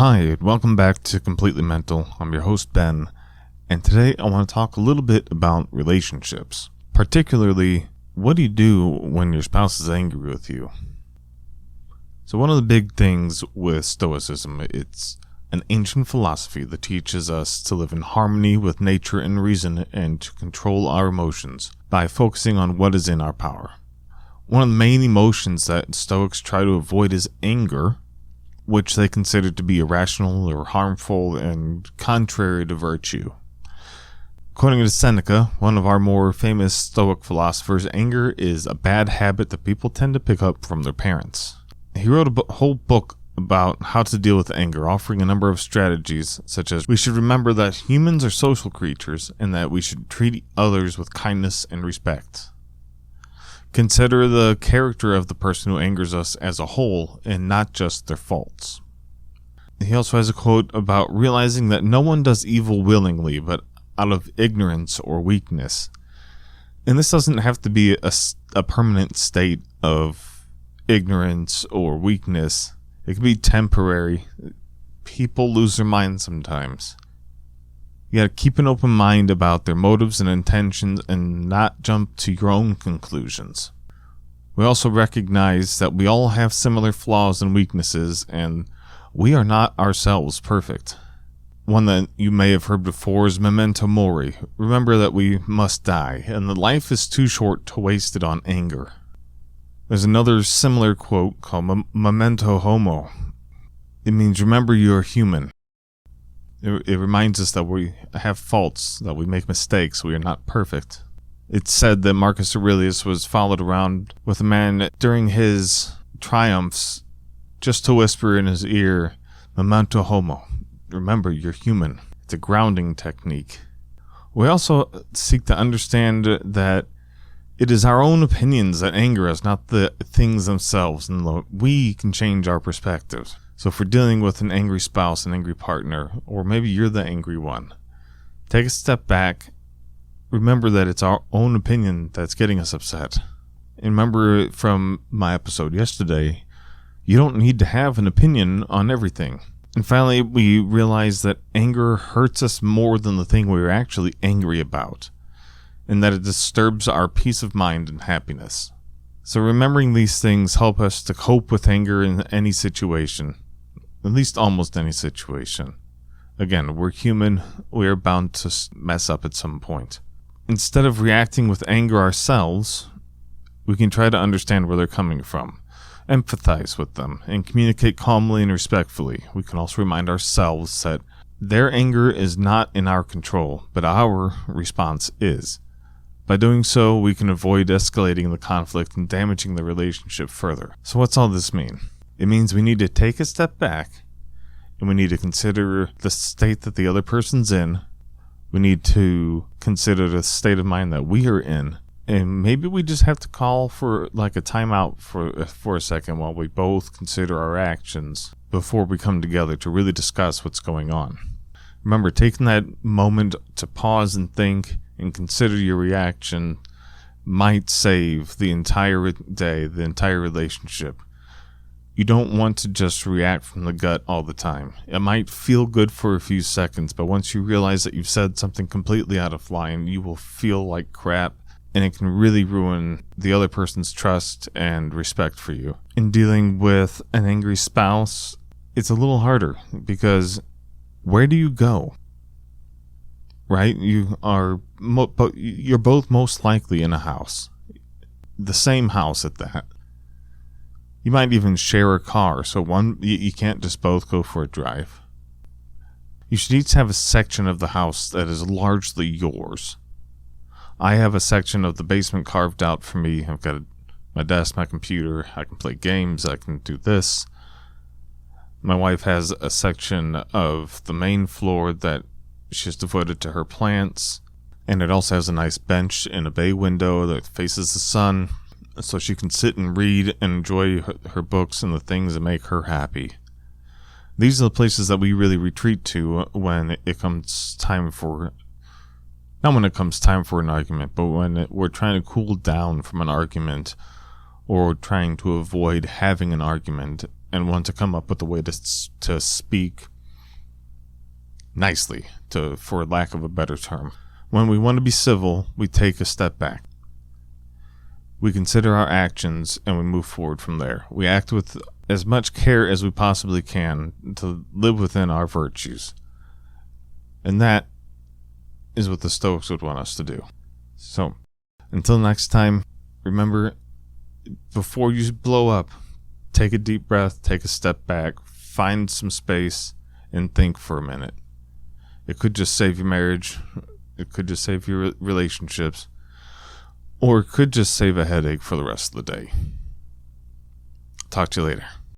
Hi, and welcome back to Completely Mental. I'm your host, Ben, and today I want to talk a little bit about relationships. Particularly, what do you do when your spouse is angry with you? So one of the big things with Stoicism, it's an ancient philosophy that teaches us to live in harmony with nature and reason and to control our emotions by focusing on what is in our power. One of the main emotions that Stoics try to avoid is anger, which they consider to be irrational or harmful and contrary to virtue. According to Seneca, one of our more famous Stoic philosophers, anger is a bad habit that people tend to pick up from their parents. He wrote a whole book about how to deal with anger, offering a number of strategies, such as we should remember that humans are social creatures and that we should treat others with kindness and respect. Consider the character of the person who angers us as a whole and not just their faults. He also has a quote about realizing that no one does evil willingly, but out of ignorance or weakness. And this doesn't have to be a permanent state of ignorance or weakness. It can be temporary. People lose their minds sometimes. You gotta keep an open mind about their motives and intentions and not jump to your own conclusions. We also recognize that we all have similar flaws and weaknesses, and we are not ourselves perfect. One that you may have heard before is memento mori. Remember that we must die, and that life is too short to waste it on anger. There's another similar quote called memento homo. It means remember you're human. It reminds us that we have faults, that we make mistakes, we are not perfect. It's said that Marcus Aurelius was followed around with a man during his triumphs just to whisper in his ear, memento homo. Remember, you're human. It's a grounding technique. We also seek to understand that it is our own opinions that anger us, not the things themselves, and we can change our perspectives. So if we're dealing with an angry spouse, an angry partner, or maybe you're the angry one, take a step back. Remember that it's our own opinion that's getting us upset. And remember from my episode yesterday, you don't need to have an opinion on everything. And finally, we realize that anger hurts us more than the thing we're actually angry about, and that it disturbs our peace of mind and happiness. So remembering these things help us to cope with anger in any situation. At least almost any situation. Again, we're human. We are bound to mess up at some point. Instead of reacting with anger ourselves, we can try to understand where they're coming from, empathize with them, and communicate calmly and respectfully. We can also remind ourselves that their anger is not in our control, but our response is. By doing so, we can avoid escalating the conflict and damaging the relationship further. So what's all this mean? It means we need to take a step back, and we need to consider the state that the other person's in. We need to consider the state of mind that we are in, and maybe we just have to call for like a timeout for a second while we both consider our actions before we come together to really discuss what's going on. Remember, taking that moment to pause and think and consider your reaction might save the entire day, the entire relationship. You don't want to just react from the gut all the time. It might feel good for a few seconds, but once you realize that you've said something completely out of line, you will feel like crap, and it can really ruin the other person's trust and respect for you. In dealing with an angry spouse, it's a little harder, because where do you go? Right? You're both most likely in a house. The same house at that. You might even share a car, so you can't just both go for a drive. You should each have a section of the house that is largely yours. I have a section of the basement carved out for me. I've got my desk, my computer. I can play games. I can do this. My wife has a section of the main floor that she's devoted to her plants, and it also has a nice bench in a bay window that faces the sun, so she can sit and read and enjoy her books and the things that make her happy. These are the places that we really retreat to when it comes time for, not when it comes time for an argument, but when we're trying to cool down from an argument or trying to avoid having an argument and want to come up with a way to speak nicely, for lack of a better term. When we want to be civil, we take a step back. We consider our actions and we move forward from there. We act with as much care as we possibly can to live within our virtues. And that is what the Stoics would want us to do. So, until next time, remember, before you blow up, take a deep breath, take a step back, find some space, and think for a minute. It could just save your marriage. It could just save your relationships. Or it could just save a headache for the rest of the day. Talk to you later.